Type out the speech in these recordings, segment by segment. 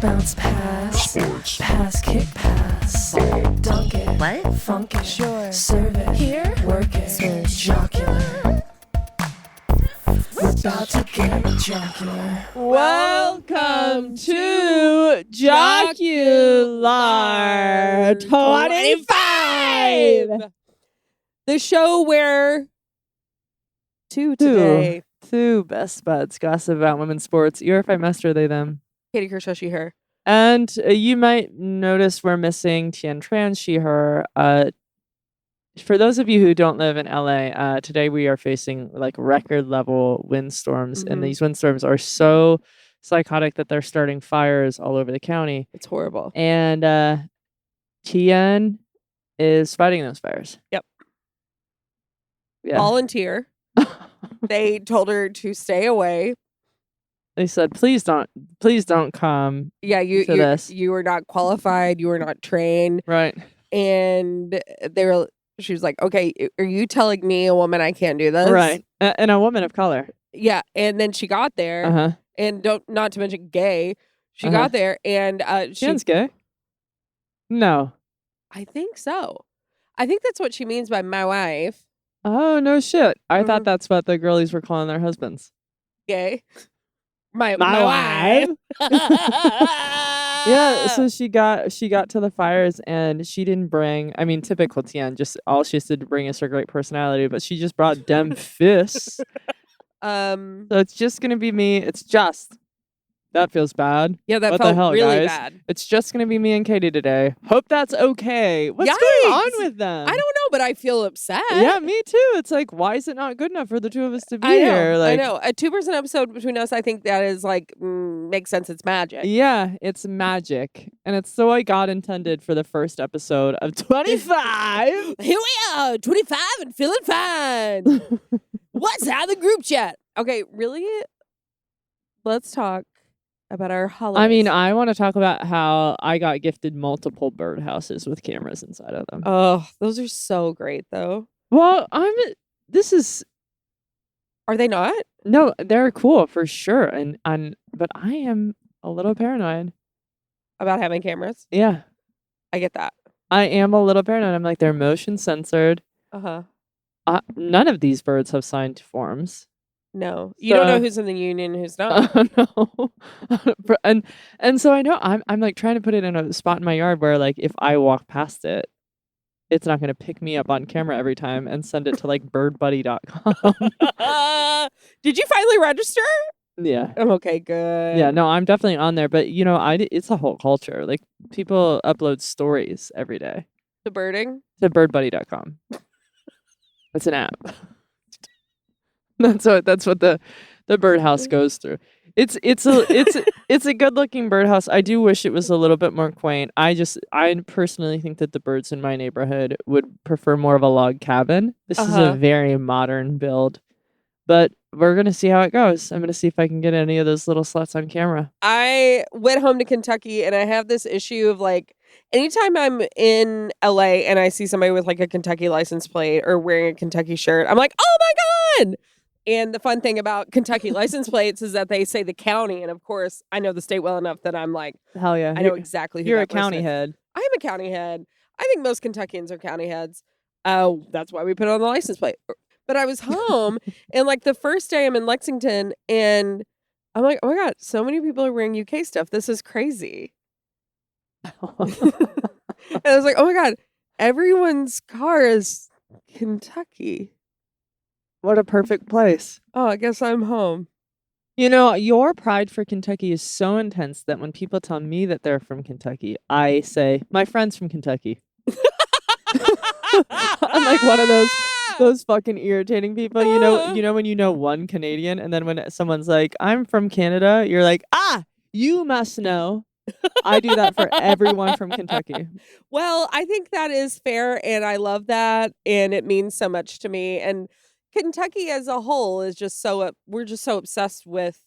bounce, pass. Sports. Pass, kick, pass. Dunk it. What? Funk it. Sure. Serve it. Here. Work it. Switch. Jocular. We're about to get jocular. Welcome to Jocular 25, the show where two best buds gossip about women's sports. You're if I master they them. Katie Kershaw, she, her. And you might notice we're missing Tien Tran, she, her. For those of you who don't live in LA, today we are facing like record level windstorms, and these windstorms are so psychotic that they're starting fires all over the county. It's horrible. And Tien is fighting those fires. Yep. Yeah. Volunteer. They told her to stay away. They said, please don't come. Yeah, you were not qualified. You were not trained. Right. And she was like, okay, are you telling me, a woman, I can't do this? Right. And a woman of color. Yeah. And then she got there, and not to mention gay. She got there, and Tien's gay? No. I think so. I think that's what she means by my wife. Oh, no shit. I thought that's what the girlies were calling their husbands. Gay. My wife. wife. Yeah, so she got to the fires, and she didn't bring, I mean, typical Tien, just all she has to bring is her great personality, but she just brought dem fists. So it's just going to be me. That feels bad. Yeah, that what felt the hell, really guys? bad. It's just going to be me and Katie today. Hope that's okay. What's Yikes. going on with them? I don't know, but I feel upset. Yeah, me too. It's like, why is it not good enough for the two of us to be I know, here? Like, I know. A 2-person episode between us, I think that is like, makes sense. It's magic. Yeah, it's magic. And it's so I God intended for the first episode of 25. Here we are, 25 and feeling fine. What's out of the group chat? Okay, really? Let's talk about our holidays. I mean, I want to talk about how I got gifted multiple birdhouses with cameras inside of them. Oh, those are so great, though. Well, Are they not? No, they're cool for sure. But I am a little paranoid. About having cameras? Yeah. I get that. I am a little paranoid. I'm like, they're motion censored. None of these birds have signed forms. No, you don't know who's in the union, who's not. No, and so I know I'm like trying to put it in a spot in my yard where like if I walk past it, it's not going to pick me up on camera every time and send it to like birdbuddy.com. Did you finally register? Yeah. Okay, good. Yeah, no, I'm definitely on there, but it's a whole culture. Like people upload stories every day. The birding? To birdbuddy.com. It's an app. That's what the birdhouse goes through. It's a good looking birdhouse. I do wish it was a little bit more quaint. I personally think that the birds in my neighborhood would prefer more of a log cabin. This is a very modern build, but we're gonna see how it goes. I'm gonna see if I can get any of those little sluts on camera. I went home to Kentucky, and I have this issue of like anytime I'm in LA and I see somebody with like a Kentucky license plate or wearing a Kentucky shirt, I'm like, oh my God. And the fun thing about Kentucky license plates is that they say the county. And of course, I know the state well enough that I'm like, hell yeah. I know exactly who you're that a county person is. head. I am a county head. I think most Kentuckians are county heads. That's why we put it on the license plate. But I was home and like the first day I'm in Lexington and I'm like, oh my God, so many people are wearing UK stuff. This is crazy. And I was like, oh my God, everyone's car is Kentucky. What a perfect place. Oh, I guess I'm home. Your pride for Kentucky is so intense that when people tell me that they're from Kentucky, I say, my friend's from Kentucky. I'm like one of those fucking irritating people. You know when you know one Canadian and then when someone's like, I'm from Canada, you're like, you must know. I do that for everyone from Kentucky. Well, I think that is fair and I love that and it means so much to me. And Kentucky as a whole is just we're just so obsessed with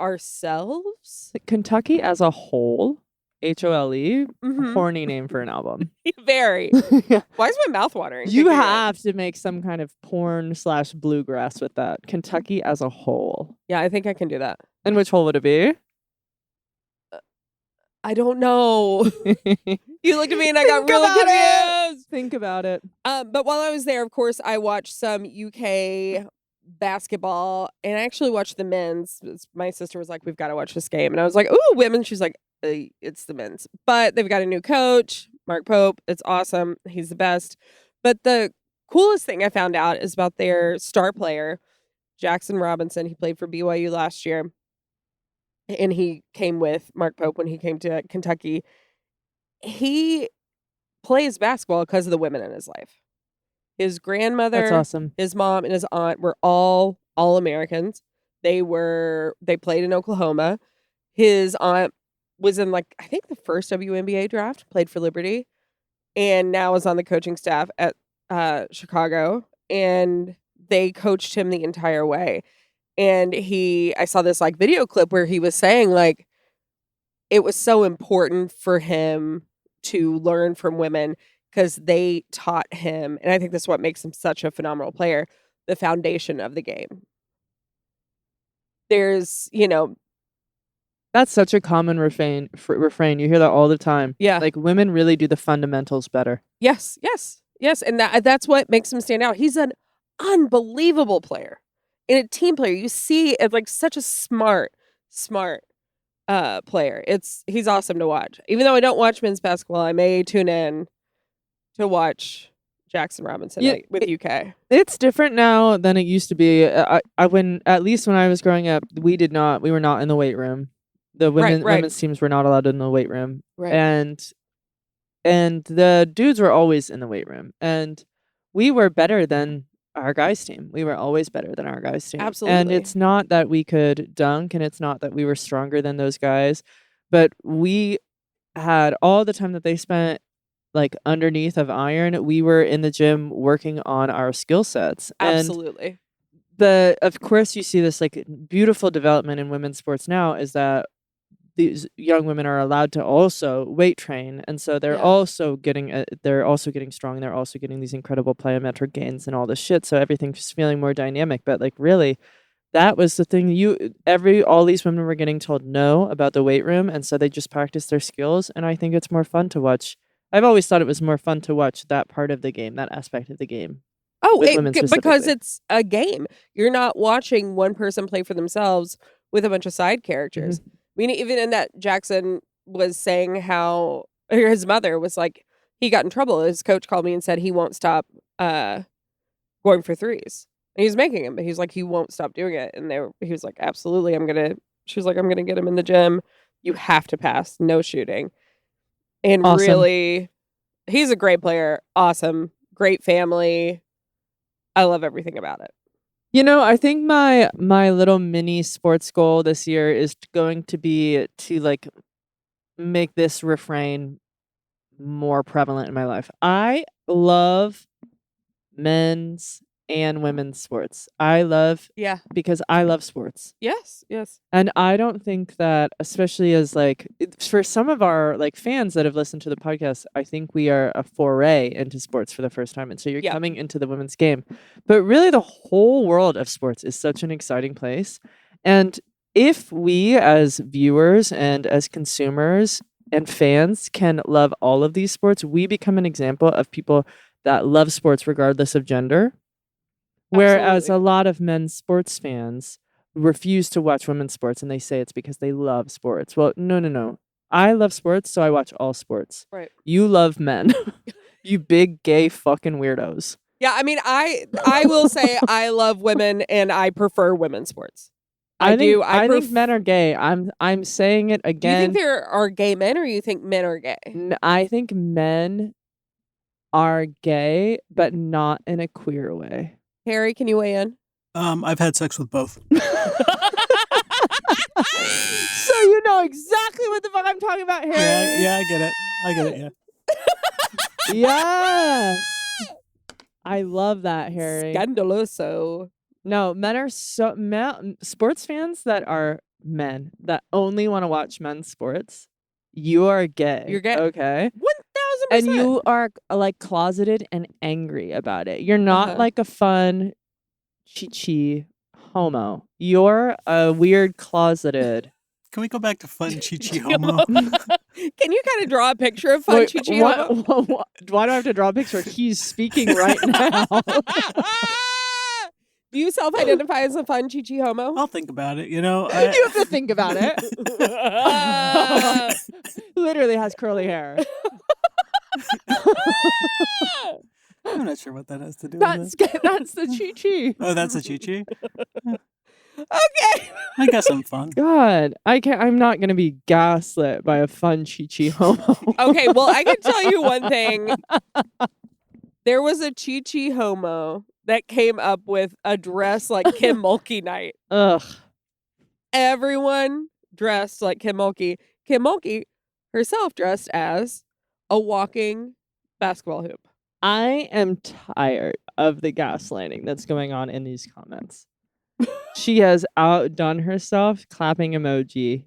ourselves. Kentucky as a whole, HOLE, horny name for an album. Very. Yeah. Why is my mouth watering? You have to make some kind of porn/bluegrass with that. Kentucky as a whole. Yeah, I think I can do that. And which hole would it be? I don't know. You looked at me and I got Think really about it. confused. Think about it. But while I was there, of course, I watched some UK basketball, and I actually watched the men's. My sister was like, "We've got to watch this game," and I was like, "Ooh, women." She's like, "It's the men's," but they've got a new coach, Mark Pope. It's awesome. He's the best. But the coolest thing I found out is about their star player, Jackson Robinson. He played for BYU last year, and he came with Mark Pope when he came to Kentucky. He plays basketball because of the women in his life. His That's grandmother, awesome. his mom, and his aunt were all Americans. They played in Oklahoma. His aunt was in like I think the first WNBA draft, played for Liberty, and now is on the coaching staff at Chicago. And they coached him the entire way. And I saw this like video clip where he was saying like it was so important for him to learn from women because they taught him, and I think that's what makes him such a phenomenal player, the foundation of the game. There's, That's such a common refrain. You hear that all the time. yeah. Like women really do the fundamentals better. Yes, and that's what makes him stand out. He's an unbelievable player and a team player. You see, it's like such a smart player. He's awesome to watch. Even though I don't watch men's basketball, I may tune in to watch Jackson Robinson with UK. It's different now than it used to be. At least when I was growing up, we were not in the weight room. The women's teams were not allowed in the weight room. Right. And the dudes were always in the weight room. And we were better than our guys' team. We were always better than our guys' team. Absolutely. And it's not that we could dunk, and it's not that we were stronger than those guys, but we had all the time that they spent like underneath of iron. We were in the gym working on our skill sets. Absolutely. And of course you see this like beautiful development in women's sports now is that these young women are allowed to also weight train, and so they're also getting strong. They're also getting these incredible plyometric gains and all this shit. So everything's just feeling more dynamic. But like really, that was the thing. All these women were getting told no about the weight room, and so they just practice their skills. And I think it's more fun to watch. I've always thought it was more fun to watch that part of the game, that aspect of the game. Oh, because it's a game. You're not watching one person play for themselves with a bunch of side characters. Mm-hmm. I mean, even in that, Jackson was saying how his mother was like, he got in trouble. His coach called me and said he won't stop going for threes. And he was making them, but he's like, he won't stop doing it. And he was like, absolutely, she was like, I'm going to get him in the gym. You have to pass, no shooting. And awesome. Really, he's a great player. Awesome. Great family. I love everything about it. I think my little mini sports goal this year is going to be to like make this refrain more prevalent in my life. I love men's and women's sports. Because I love sports. Yes. And I don't think that, especially as like for some of our like fans that have listened to the podcast, I think we are a foray into sports for the first time. And so you're coming into the women's game. But really the whole world of sports is such an exciting place. And if we as viewers and as consumers and fans can love all of these sports, we become an example of people that love sports regardless of gender. Whereas a lot of men's sports fans refuse to watch women's sports and they say it's because they love sports. Well, no. I love sports, so I watch all sports. Right. You love men. You big gay fucking weirdos. Yeah, I mean, I will say I love women and I prefer women's sports. I think men are gay. I'm saying it again. Do you think there are gay men or you think men are gay? I think men are gay, but not in a queer way. Harry, can you weigh in? I've had sex with both. So you know exactly what the fuck I'm talking about, Harry. Yeah, I get it, yeah. Yes. I love that, Harry. Scandaloso. No, sports fans that are men that only want to watch men's sports, you are gay. You're gay. Okay. 1000%. And you are like closeted and angry about it. You're not like a fun chi-chi homo. You're a weird closeted. Can we go back to fun chi-chi homo? Can you kind of draw a picture of Fun Wait, Chi Chi Homo? why do I have to draw a picture? He's speaking right now. Do you self-identify as a Fun Chi Chi Homo? I'll think about it. You You have to think about it. Literally has curly hair. I'm not sure what that has to do with That's the Chi-Chi. Oh, that's a Chi-Chi? Okay. I guess I'm fun. God, I'm not gonna be gaslit by a Fun Chi-Chi homo. Okay, well, I can tell you one thing. There was a Chi Chi Homo that came up with a dress like Kim Mulkey night. Ugh. Everyone dressed like Kim Mulkey. Kim Mulkey herself dressed as a walking basketball hoop. I am tired of the gaslighting that's going on in these comments. She has outdone herself. Clapping emoji.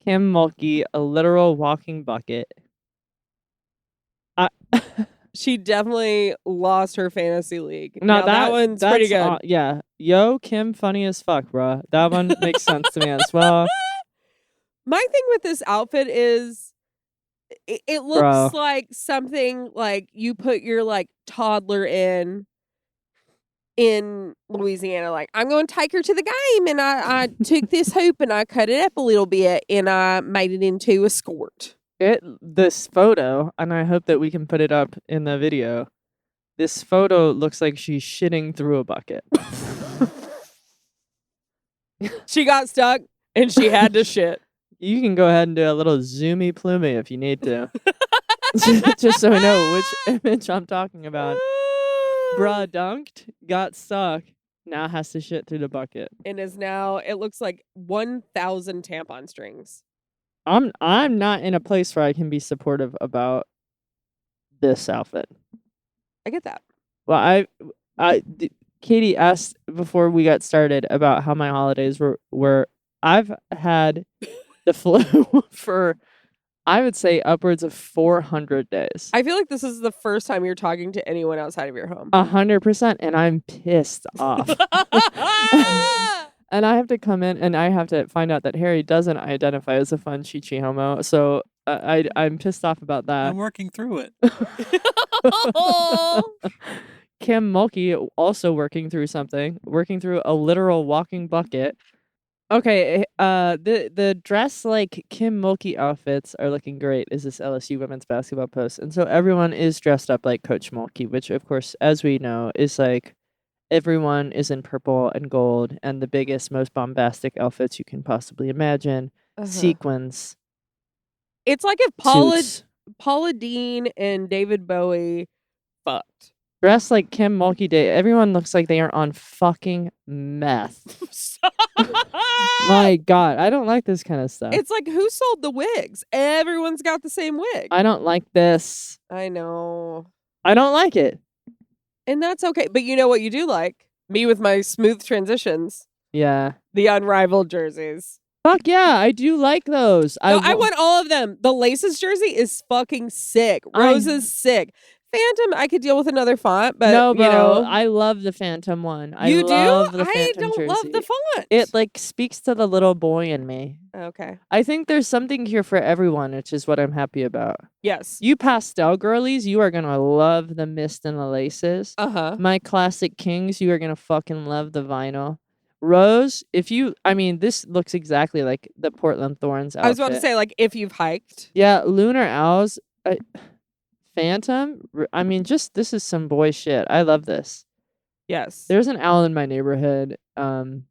Kim Mulkey, a literal walking bucket. She definitely lost her fantasy league. No, Now, that one's pretty good. Yeah. Yo, Kim, funny as fuck, bruh. That one makes sense to me as well. My thing with this outfit is it looks Bro. like something like you put your like toddler in Louisiana. Like, I'm going to take her to the game, and I took this hoop and I cut it up a little bit and I made it into a skirt. This photo, and I hope that we can put it up in the video. This photo looks like she's shitting through a bucket. She got stuck and she had to shit. You can go ahead and do a little zoomy ploomy if you need to. Just so we know which image I'm talking about. Bruh dunked, got stuck, now has to shit through the bucket. And is now, it looks like 1,000 tampon strings. I'm not in a place where I can be supportive about this outfit. I get that. Well, Katie asked before we got started about how my holidays were. I've had the flu for, I would say, upwards of 400 days. I feel like this is the first time you're talking to anyone outside of your home. 100%, and I'm pissed off. And I have to come in and I have to find out that Harry doesn't identify as a Fun Chi Chi homo. So I'm pissed off about that. I'm working through it. Kim Mulkey also working through a literal walking bucket. Okay, the dress like Kim Mulkey outfits are looking great, is this LSU women's basketball post. And so everyone is dressed up like Coach Mulkey, which of course, as we know, is like everyone is in purple and gold and the biggest, most bombastic outfits you can possibly imagine. Sequins. It's like if Paula Dean and David Bowie fucked. Dressed like Kim Mulkey Day. Everyone looks like they are on fucking meth. My God, I don't like this kind of stuff. It's like, who sold the wigs? Everyone's got the same wig. I don't like this. I know. I don't like it. And that's okay. But you know what you do like? Me with my smooth transitions. Yeah. The Unrivaled jerseys. Fuck yeah, I do like those. No, I want all of them. The Laces jersey is fucking sick. Rose is sick. Phantom, I could deal with another font, but no, bro, you know, I love the Phantom one. You do? The I Phantom don't jersey. love the font. It like speaks to the little boy in me. Okay. I think there's something here for everyone, which is what I'm happy about. Yes. You pastel girlies, you are gonna love the mist and the laces. My classic kings, you are gonna fucking love the vinyl. Rose, this looks exactly like the Portland Thorns outfit. I was about to say, like, if you've hiked. Yeah, Lunar Owls. Phantom, this is some boy shit. I love this. Yes. There's an owl in my neighborhood. Jesus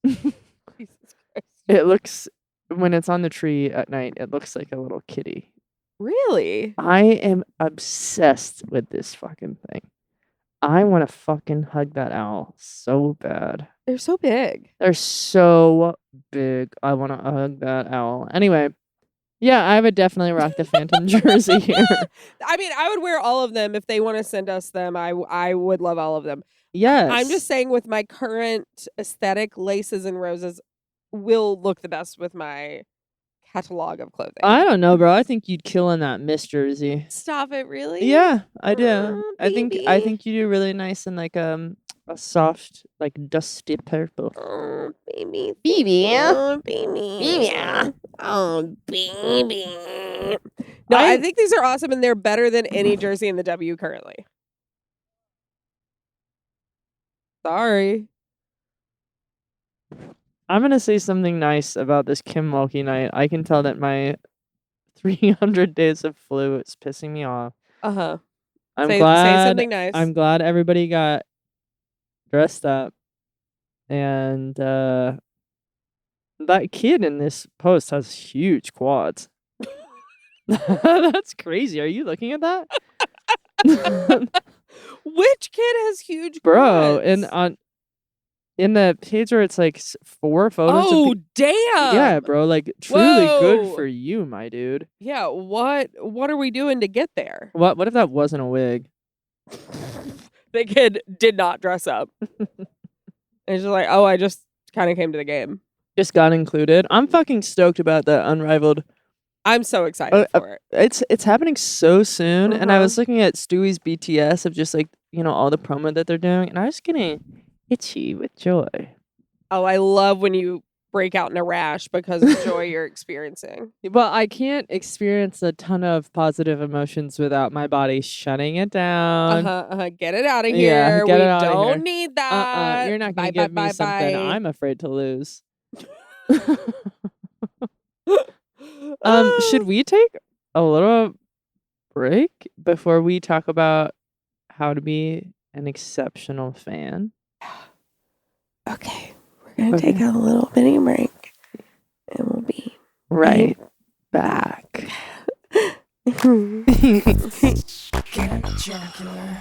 Christ. It looks, when it's on the tree at night, it looks like a little kitty. Really? I am obsessed with this fucking thing. I want to fucking hug that owl so bad. They're so big. They're so big. I want to hug that owl. Anyway. Yeah, I would definitely rock the Phantom jersey here. I mean, I would wear all of them if they want to send us them. I would love all of them. Yes. I'm just saying with my current aesthetic, Laces and Roses will look the best with my catalog of clothing. I don't know, bro. I think you'd kill in that Miss jersey. Stop it, really? Yeah, I do. I think baby. you do really nice in like A soft, like dusty purple. Oh, baby. Baby. Oh, baby. Oh, baby. No, I think these are awesome, and they're better than any jersey in the W currently. Sorry. I'm gonna say something nice about this Kim Mulkey night. I can tell that my 300 days of flu is pissing me off. Uh-huh. I'm Say glad. something nice. I'm glad everybody got dressed up, and that kid in this post has huge quads. That's crazy. Are you looking at that? Which kid has huge Bro, quads? and in the page where it's like 4 photos. Oh, of damn. yeah, bro. Like truly good Whoa. for you, my dude. Yeah, what are we doing to get there? What if that wasn't a wig? The kid did not dress up. And he's just like, oh, I just kind of came to the game. Just got included. I'm fucking stoked about the Unrivaled. I'm so excited for it. It's happening so soon, and I Uh-huh. was looking at Stewie's BTS of just like, you know, all the promo that they're doing, and I was getting itchy with joy. Oh, I love when you break out in a rash because of joy you're experiencing. Well, I can't experience a ton of positive emotions without my body shutting it down. Get it out of Yeah, here. get We it outta don't here. need that. You're not gonna Bye, give bye, me something bye. I'm afraid to lose. Should we take a little break before we talk about how to be an exceptional fan? Okay, we're going to take a little mini break and we'll be right back. Get jocular.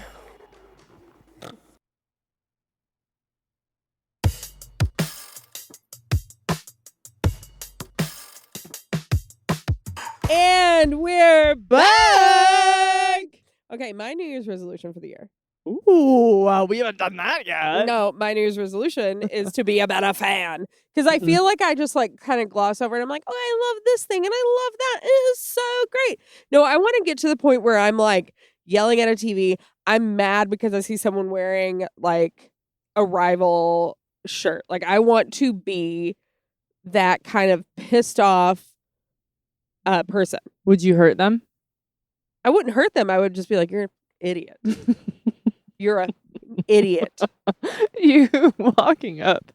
And we're back. Okay, my New Year's resolution for the year. Ooh, we haven't done that yet. No, my New Year's resolution is to be a better fan. Because I feel like I just like kind of gloss over it. I'm like, oh, I love this thing and I love that. It is so great. No, I want to get to the point where I'm like yelling at a TV. I'm mad because I see someone wearing like a rival shirt. Like I want to be that kind of pissed off person. Would you hurt them? I wouldn't hurt them. I would just be like, you're an idiot. You're an idiot. You walking up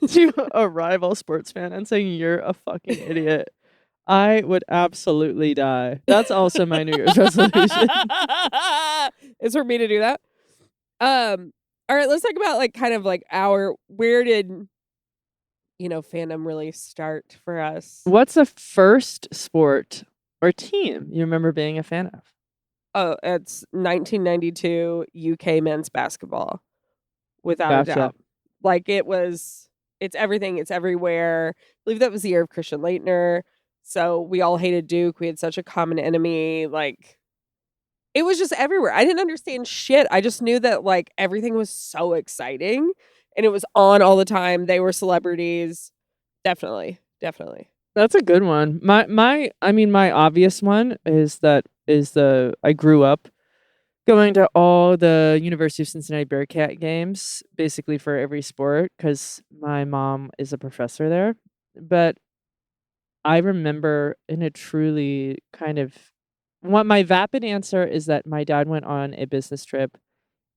to a rival sports fan and saying you're a fucking idiot. I would absolutely die. That's also my New Year's resolution. It's for me to do that. All right, let's talk about like kind of like where did fandom really start for us? What's the first sport or team you remember being a fan of? Oh, it's 1992 UK men's basketball, without a doubt. Like it's everything, it's everywhere. I believe that was the year of Christian Laettner. So we all hated Duke. We had such a common enemy. Like it was just everywhere. I didn't understand shit. I just knew that like everything was so exciting and it was on all the time. They were celebrities. Definitely. That's a good one. My obvious one is I grew up going to all the University of Cincinnati Bearcat games, basically for every sport, because my mom is a professor there. But I remember in a truly kind of my vapid answer is that my dad went on a business trip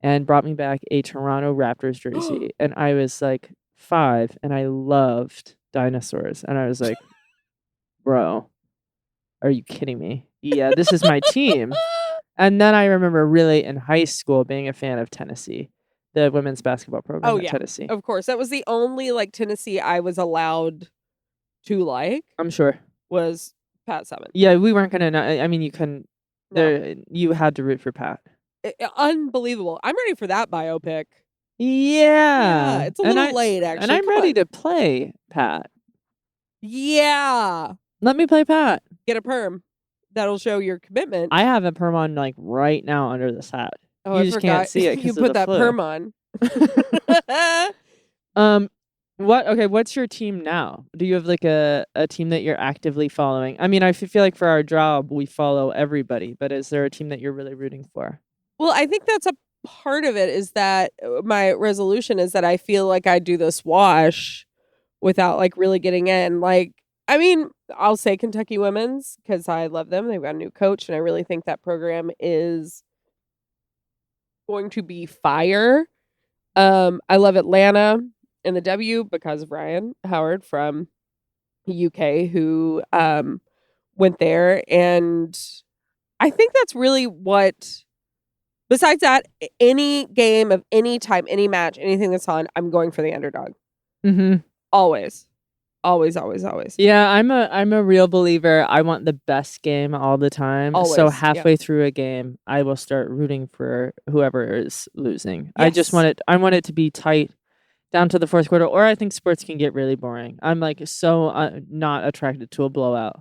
and brought me back a Toronto Raptors jersey, and I was like 5, and I loved dinosaurs, and I was like, bro, are you kidding me? Yeah, this is my team. And then I remember really in high school being a fan of Tennessee, the women's basketball program at Tennessee. Of course. That was the only like Tennessee I was allowed to like. I'm sure. Was Pat Summitt. Yeah, we weren't going to know. I mean, you couldn't. No. You had to root for Pat. Unbelievable. I'm ready for that biopic. Yeah. It's a little late, actually. And I'm ready to play Pat. Yeah. Let me play Pat. Get a perm. That'll show your commitment. I have a perm on like right now under this hat. Oh, you just can't see it. You put that perm on. What's your team now? Do you have like a team that you're actively following? I mean, I feel like for our job we follow everybody, but is there a team that you're really rooting for? Well, I think that's a part of it is that my resolution is that I feel like I do this wash without like really getting in. Like, I mean, I'll say Kentucky women's because I love them. They've got a new coach, and I really think that program is going to be fire. I love Atlanta in the W because of Ryan Howard from the UK who went there, and I think that's really what. Besides that, any game of any type, any match, anything that's on, I'm going for the underdog. Mm-hmm. Always. Always, always, always. Yeah, I'm a real believer. I want the best game all the time. So Always, halfway through a game, I will start rooting for whoever is losing. I just Yes. want it to be tight down to the fourth quarter, or I think sports can get really boring. I'm like so not attracted to a blowout.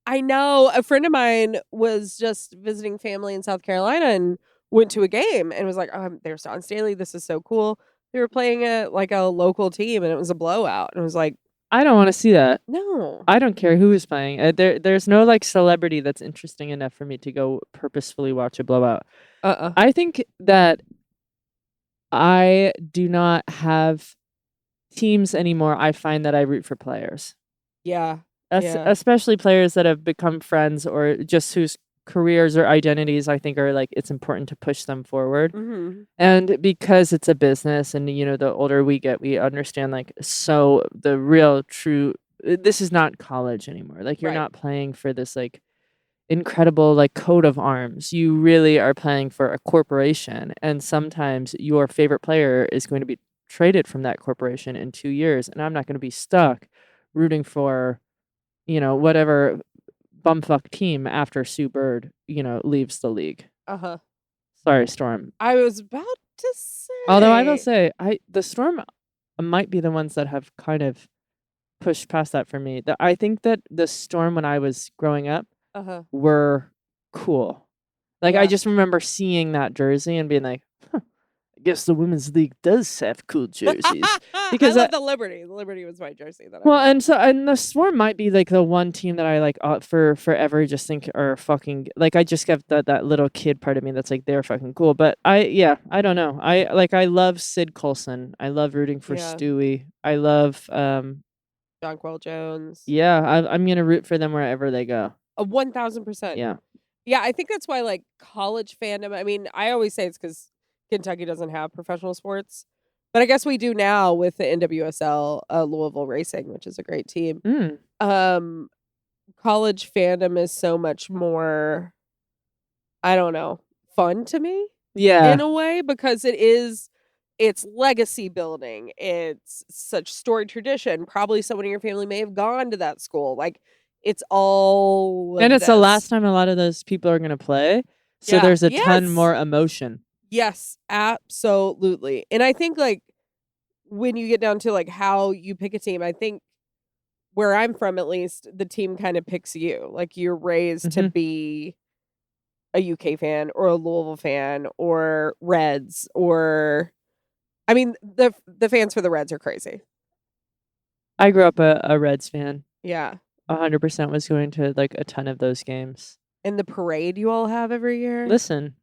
I know a friend of mine was just visiting family in South Carolina and went to a game and was like, there's Dawn Staley. This is so cool. They were playing a local team and it was a blowout. And I was like, I don't want to see that. no. I don't care who is playing. There's no like celebrity that's interesting enough for me to go purposefully watch a blowout. I think that I do not have teams anymore. I find that I root for players. Yeah. Especially players that have become friends or just whose careers or identities I think are like it's important to push them forward. Mm-hmm. And because it's a business and the older we get, we understand like so the real true this is not college anymore. Like you're Right. not playing for this like incredible like coat of arms. You really are playing for a corporation, and sometimes your favorite player is going to be traded from that corporation in 2 years, and I'm not going to be stuck rooting for whatever bumfuck team after Sue Bird, leaves the league. Sorry, Storm. I was about to say. Although I will say, the Storm might be the ones that have kind of pushed past that for me. I think that the Storm when I was growing up were cool. Like I just remember seeing that jersey and being like, I guess the women's league does have cool jerseys. Because I love the Liberty. The Liberty was my jersey that well, and the Storm might be like the one team that I like for forever just think are fucking like I just got that little kid part of me that's like they're fucking cool. But I don't know. I love Sid Colson. I love rooting for Stewie. I love Jonquel Jones. Yeah, I'm gonna root for them wherever they go. 1,000%. Yeah. Yeah, I think that's why like college fandom. I mean, I always say it's because Kentucky doesn't have professional sports, but I guess we do now with the NWSL, Louisville Racing, which is a great team. College fandom is so much more, I don't know, fun to me. Yeah. In a way, because it's legacy building. It's such story tradition. Probably someone in your family may have gone to that school. Like it's all and it's the last time a lot of those people are gonna play. So there's a ton more emotion. Yes, absolutely. And I think like when you get down to like how you pick a team, I think where I'm from at least, the team kind of picks you. Like you're raised to be a UK fan or a Louisville fan or Reds or I mean the fans for the Reds are crazy. I grew up a Reds fan. Yeah. 100% was going to like a ton of those games. And the parade you all have every year? Listen,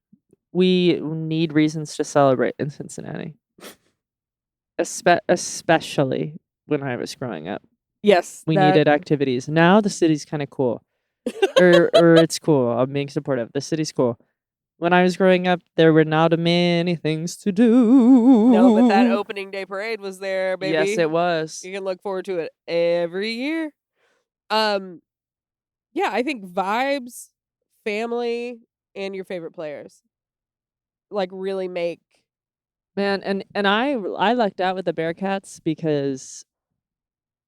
we need reasons to celebrate in Cincinnati. Especially when I was growing up. Yes. We needed activities. Now the city's kind of cool. or it's cool. I'm being supportive. The city's cool. When I was growing up, there were not many things to do. No, but that opening day parade was there, baby. Yes, it was. You can look forward to it every year. Yeah, I think vibes, family, and your favorite players like really make. Man, and I lucked out with the Bearcats because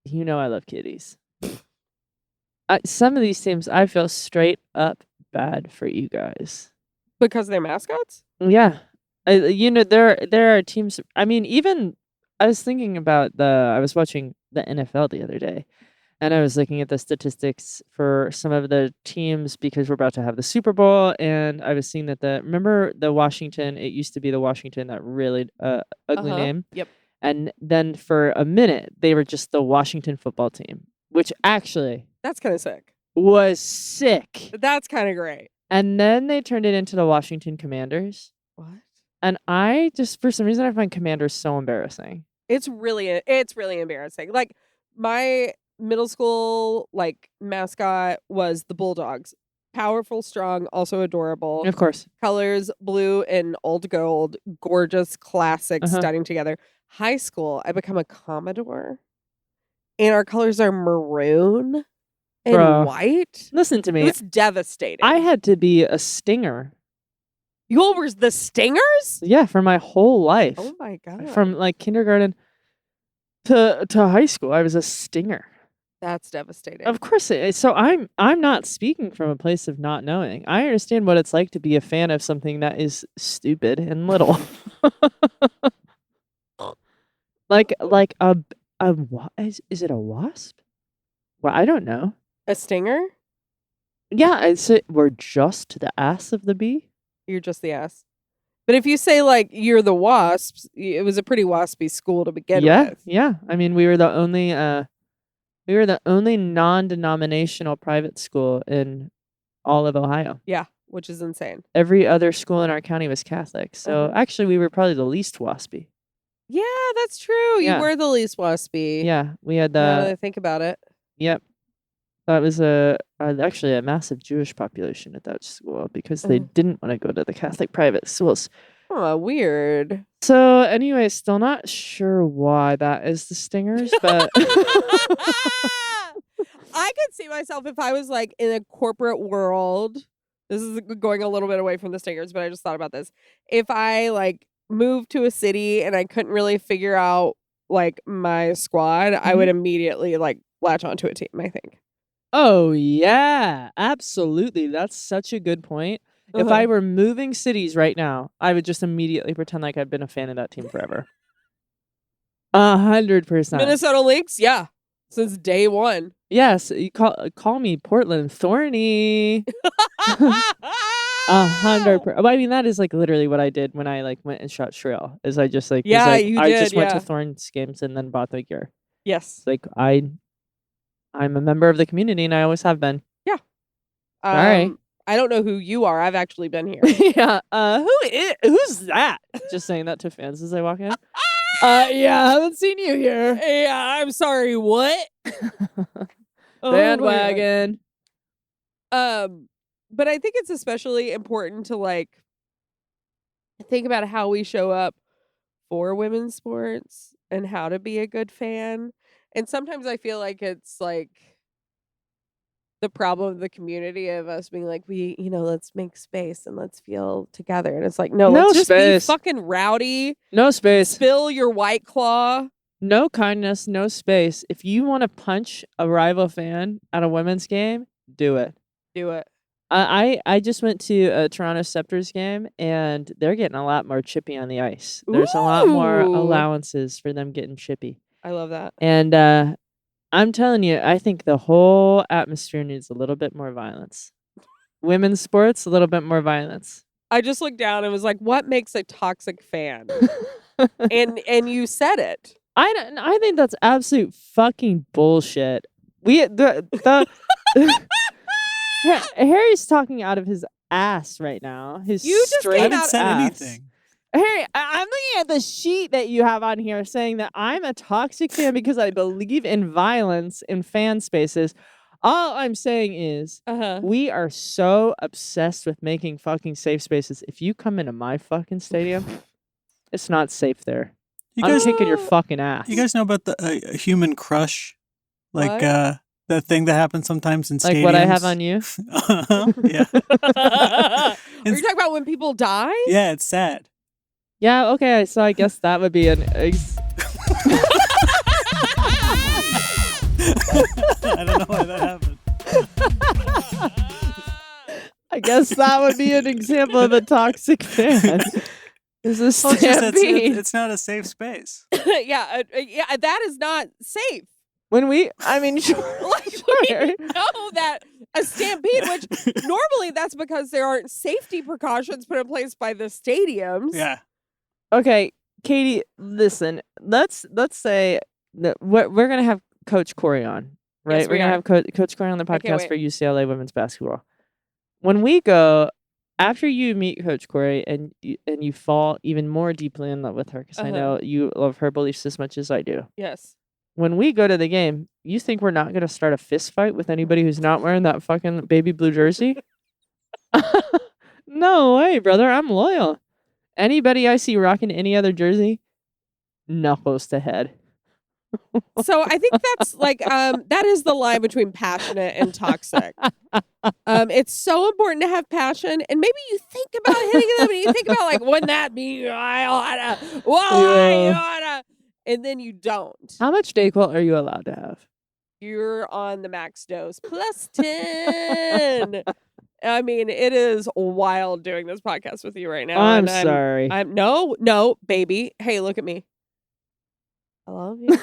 I love kitties. Some of these teams I feel straight up bad for you guys. Because they're mascots? Yeah. There are teams. I mean, even I was thinking about I was watching the NFL the other day, and I was looking at the statistics for some of the teams because we're about to have the Super Bowl, and I was seeing that remember the Washington, it used to be the Washington, that really ugly name. Yep. And then for a minute, they were just the Washington football team, which actually That's kind of sick. was sick. That's kind of great. And then they turned it into the Washington Commanders. What? And I just, for some reason, I find Commanders so embarrassing. It's really embarrassing. Like my middle school like mascot was the Bulldogs. Powerful, strong, also adorable. Of course. Colors blue and old gold, gorgeous, classic, stunning together. High school, I become a Commodore, and our colors are maroon and Bruh. white. Listen to me. It's devastating. I had to be a Stinger. You all were the Stingers? Yeah, for my whole life. Oh my god! From like kindergarten to high school, I was a Stinger. That's devastating. Of course it is. So I'm not speaking from a place of not knowing. I understand what it's like to be a fan of something that is stupid and little. like is it a wasp? Well, I don't know. A stinger? Yeah, we're just the ass of the bee. You're just the ass. But if you say like you're the wasps, it was a pretty waspy school to begin with. Yeah. I mean, we were the only non-denominational private school in all of Ohio. Yeah, which is insane. Every other school in our county was Catholic. So actually, we were probably the least waspy. Yeah, that's true. Yeah. You were the least waspy. Yeah, we had Now that I think about it. Yep. That was actually a massive Jewish population at that school because they didn't want to go to the Catholic private schools. Oh, weird. So anyway, still not sure why that is the Stingers, but I could see myself if I was like in a corporate world. This is going a little bit away from the Stingers, but I just thought about this. If I like moved to a city and I couldn't really figure out like my squad, I would immediately like latch onto a team, I think. oh yeah, absolutely. That's such a good point. If I were moving cities right now, I would just immediately pretend like I've been a fan of that team forever. 100%. Minnesota Lynx, yeah. Since day one. Yes, you call me Portland Thorny. 100%. I mean, that is like literally what I did when I like went and shot Shrill. Is I just like I just went to Thorns games and then bought the gear. Yes. Like I'm a member of the community and I always have been. Yeah. All right. I don't know who you are. I've actually been here. Yeah. Who's that? Just saying that to fans as I walk in. Yeah, I haven't seen you here. Yeah, I'm sorry. What? Bandwagon. But I think it's especially important to like think about how we show up for women's sports and how to be a good fan. And sometimes I feel like it's like the problem of the community of us being like, let's make space and let's feel together. And it's like, no let's just space. be fucking rowdy. No space. Spill your White Claw. No kindness, no space. If you want to punch a rival fan at a women's game, do it. Do it. I just went to a Toronto Scepters game, and they're getting a lot more chippy on the ice. There's a lot more allowances for them getting chippy. I love that. And I'm telling you, I think the whole atmosphere needs a little bit more violence. Women's sports, a little bit more violence. I just looked down and was like, what makes a toxic fan? and you said it. I think that's absolute fucking bullshit. Harry's talking out of his ass right now. You just straight came I haven't out said ass. anything. Harry, I'm looking at the sheet that you have on here saying that I'm a toxic fan because I believe in violence in fan spaces. All I'm saying is we are so obsessed with making fucking safe spaces. If you come into my fucking stadium, it's not safe there. I'm kicking your fucking ass. You guys know about the human crush? Like the thing that happens sometimes in stadiums? Like what I have on you? Yeah. Are you talking about when people die? Yeah, it's sad. Yeah, okay, so I guess that would be an I don't know why that happened. I guess that would be an example of a toxic fan. It's a Well, it's just stampede. it's not a safe space. yeah, that is not safe. When we sure. We know that a stampede, which normally that's because there aren't safety precautions put in place by the stadiums. Yeah. Okay, Katie, listen. Let's say that we're gonna have Coach Corey on, right? Yes, we're gonna have Coach Corey on the I can't podcast wait. for UCLA women's basketball. When we go, after you meet Coach Corey and you fall even more deeply in love with her, because I know you love her beliefs as much as I do. Yes. When we go to the game, you think we're not going to start a fist fight with anybody who's not wearing that fucking baby blue jersey? No way, brother. I'm loyal. Anybody I see rocking any other jersey, knuckles to head. So I think that's like that is the line between passionate and toxic. It's so important to have passion, and maybe you think about hitting them, and you think about like, wouldn't that be I oughta, and then you don't. How much Dayquil are you allowed to have? You're on the max dose plus 10. I mean, it is wild doing this podcast with you right now. I'm sorry. I'm no, baby. Hey, look at me. I love you.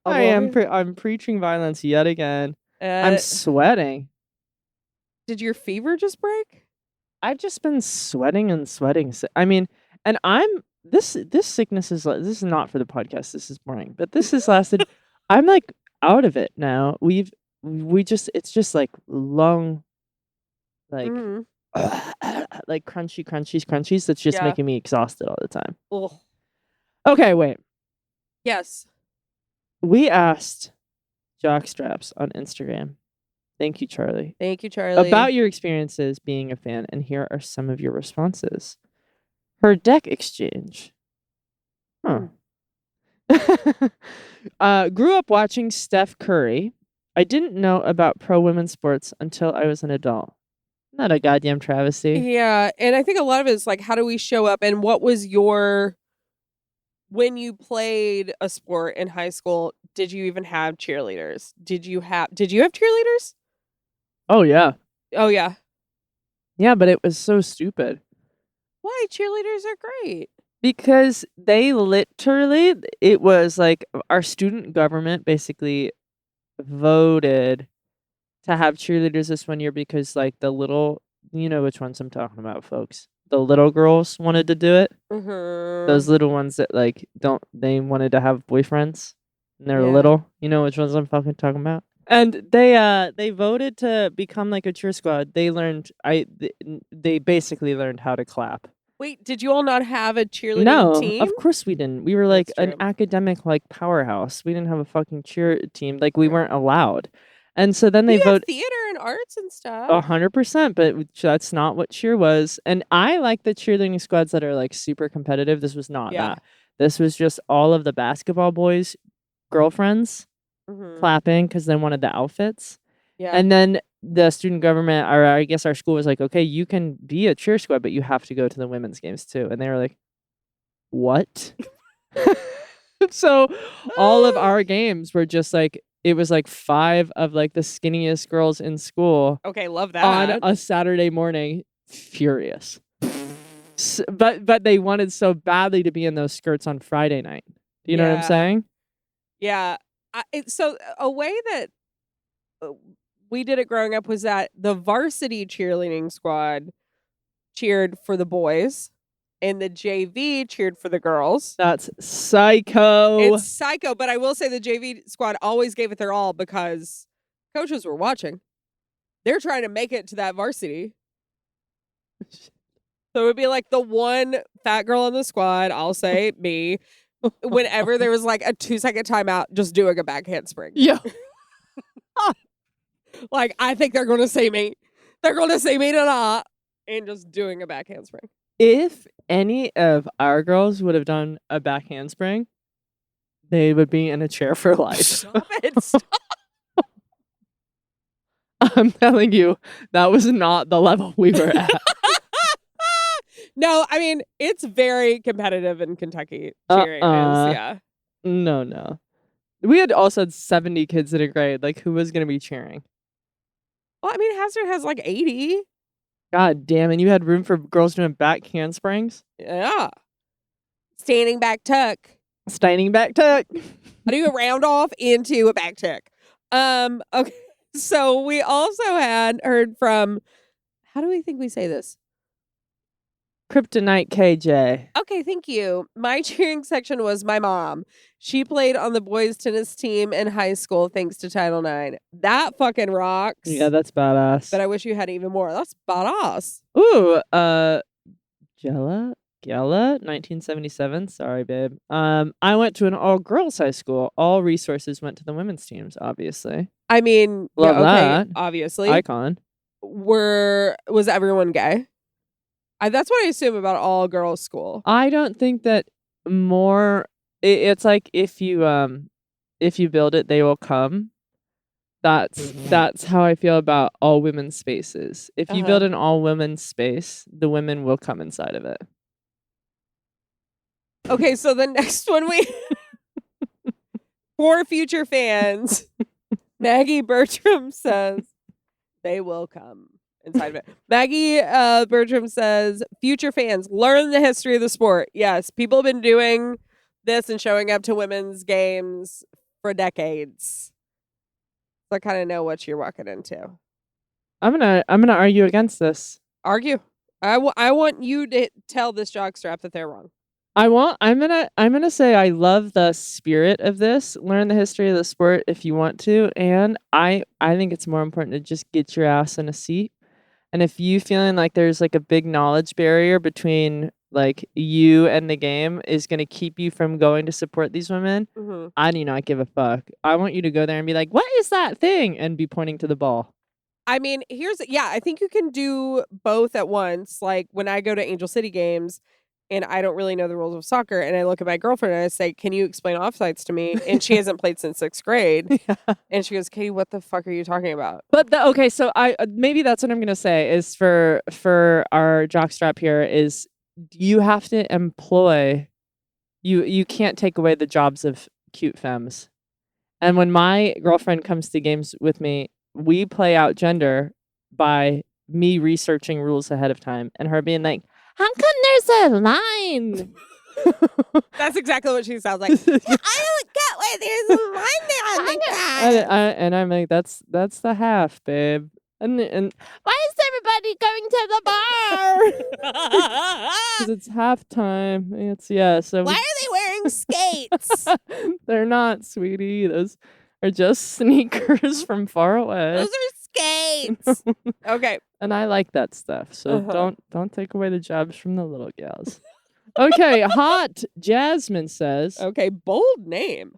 I'm preaching violence yet again. I'm sweating. Did your fever just break? I've just been sweating and sweating. I mean, and this sickness is this is not for the podcast. This is boring, but this has lasted. I'm like out of it now. It's just like lung, like like crunchies. That's just making me exhausted all the time. Ugh. Okay, wait. Yes. We asked Jockstraps on Instagram. Thank you, Charlie. Thank you, Charlie. About your experiences being a fan, and here are some of your responses. Her deck exchange. Huh. Grew up watching Steph Curry. I didn't know about pro women's sports until I was an adult. Not a goddamn travesty. Yeah, and I think a lot of it is like, how do we show up, and what was your... When you played a sport in high school, did you even have cheerleaders? Did you have cheerleaders? Oh, yeah. Oh, yeah. Yeah, but it was so stupid. Why? Cheerleaders are great. Because they literally, it was like our student government basically voted to have cheerleaders this one year because like the little, you know which ones I'm talking about, folks. The little girls wanted to do it. Mm-hmm. Those little ones that like they wanted to have boyfriends and they're little. You know which ones I'm fucking talking about? And they voted to become like a cheer squad. They basically learned how to clap. Wait, did you all not have a cheerleading team? No, of course we didn't. We were like an academic like powerhouse. We didn't have a fucking cheer team. Like we weren't allowed. And so then they voted theater and arts and stuff. 100%, but that's not what cheer was. And I like the cheerleading squads that are like super competitive. This was not that. This was just all of the basketball boys' girlfriends clapping because they wanted the outfits. Yeah. And then the student government, or I guess our school was like, okay, you can be a cheer squad, but you have to go to the women's games too. And they were like, what? So all of our games were just like, it was like 5 of like the skinniest girls in school. Okay, love that. On a Saturday morning, furious. But they wanted so badly to be in those skirts on Friday night. Do you know what I'm saying? Yeah. So a way that we did it growing up was that the varsity cheerleading squad cheered for the boys. And the JV cheered for the girls. That's psycho. It's psycho, but I will say the JV squad always gave it their all because coaches were watching. They're trying to make it to that varsity. So it would be like the one fat girl on the squad, I'll say me, whenever there was like a 2-second timeout, just doing a back handspring. Yeah. Like, I think they're going to see me. They're going to see me tonight. And just doing a back handspring. If any of our girls would have done a back handspring, they would be in a chair for life. Stop it. Stop. I'm telling you, that was not the level we were at. No, I mean, it's very competitive in Kentucky. Cheering is, yeah. No. We had also had 70 kids in a grade. Like, who was going to be cheering? Well, I mean, Hazard has like 80. God damn, and you had room for girls doing back handsprings? Yeah. Standing back tuck. Standing back tuck. I do a round off into a back tuck. Okay. So we also had heard from, how do we think we say this? Kryptonite KJ. Okay, thank you. My cheering section was my mom. She played on the boys tennis team in high school thanks to Title IX. That fucking rocks. Yeah, that's badass. But I wish you had even more. That's badass. Ooh, Gela, 1977. Sorry, babe. I went to an all-girls high school. All resources went to the women's teams, obviously. I mean, Love yeah, okay, that. obviously. Icon. Was everyone gay? That's what I assume about all girls school. I don't think that more. It's like if you build it, they will come. That's how I feel about all women's spaces. If you build an all women's space, the women will come inside of it. Okay, so the next one for future fans, Maggie Bertram says they will come inside of it. Maggie Bertram says, future fans, learn the history of the sport. Yes, people have been doing this and showing up to women's games for decades. So I kind of know what you're walking into. I'm gonna argue against this. Argue. I want you to tell this jockstrap that they're wrong. I'm gonna say I love the spirit of this. Learn the history of the sport if you want to, and I think it's more important to just get your ass in a seat. And if you feeling like there's like a big knowledge barrier between like you and the game is going to keep you from going to support these women, I do not give a fuck. I want you to go there and be like, what is that thing? And be pointing to the ball. I mean, I think you can do both at once. Like when I go to Angel City games and I don't really know the rules of soccer and I look at my girlfriend and I say, can you explain offsides to me? And she hasn't played since 6th grade. Yeah. And she goes, Katie, what the fuck are you talking about? But okay, so I maybe that's what I'm going to say is for our jockstrap here is you have to employ, you can't take away the jobs of cute femmes. And when my girlfriend comes to games with me, we play out gender by me researching rules ahead of time and her being like, how come there's a line? That's exactly what she sounds like. I don't get why there's a line there on the grass. And I'm like, that's the half, babe. And why is everybody going to the bar? Because it's halftime. So why are they wearing skates? They're not, sweetie. Those are just sneakers from far away. Those are skates. Okay. And I like that stuff. So don't take away the jobs from the little gals. Okay, Hot Jasmine says. Okay, bold name.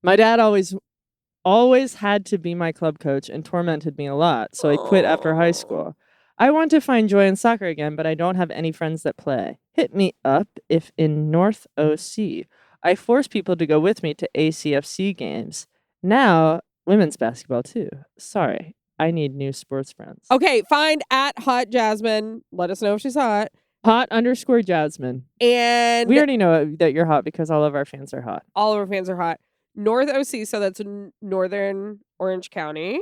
My dad always had to be my club coach and tormented me a lot, so I quit after high school. I want to find joy in soccer again, but I don't have any friends that play. Hit me up if in North OC. I force people to go with me to ACFC games. Now, women's basketball too. Sorry, I need new sports friends. Okay, find at Hot Jasmine. Let us know if she's hot. Hot_Jasmine. And we already know that you're hot because all of our fans are hot. All of our fans are hot. North OC, so that's Northern Orange County.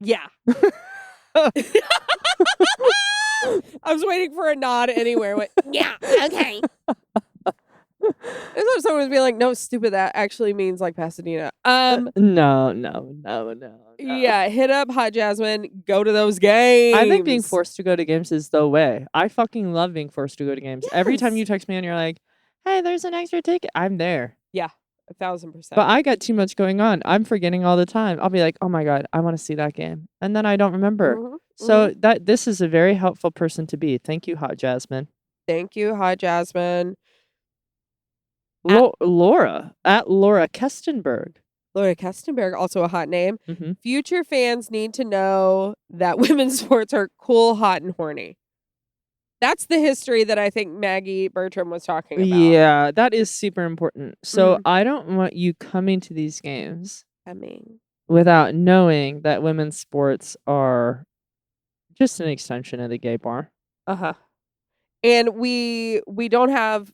Yeah. I was waiting for a nod anywhere. Went, yeah, okay. As if someone was being like, no, stupid, that actually means like Pasadena. No. Yeah, hit up Hot Jasmine. Go to those games. I think being forced to go to games is the way. I fucking love being forced to go to games. Yes. Every time you text me and you're like, hey, there's an extra ticket, I'm there. Yeah, 1,000%. But I got too much going on. I'm forgetting all the time. I'll be like, oh my God, I want to see that game. And then I don't remember. So this is a very helpful person to be. Thank you, Hot Jasmine. Thank you, Hot Jasmine. Laura Kestenberg. Laura Kestenberg, also a hot name. Future fans need to know that women's sports are cool, hot, and horny. That's the history that I think Maggie Bertram was talking about. Yeah, that is super important. So I don't want you coming to these games without knowing that women's sports are just an extension of the gay bar. And we don't have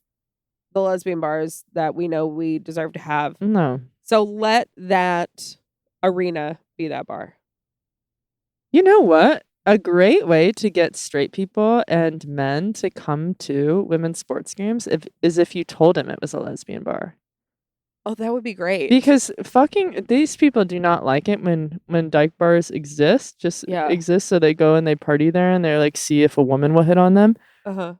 the lesbian bars that we know we deserve to have. No. So let that arena be that bar. You know what? A great way to get straight people and men to come to women's sports games is if you told them it was a lesbian bar. Oh, that would be great. Because fucking these people do not like it when dyke bars exist. Exist, so they go and they party there and they're like, see if a woman will hit on them. Uh-huh.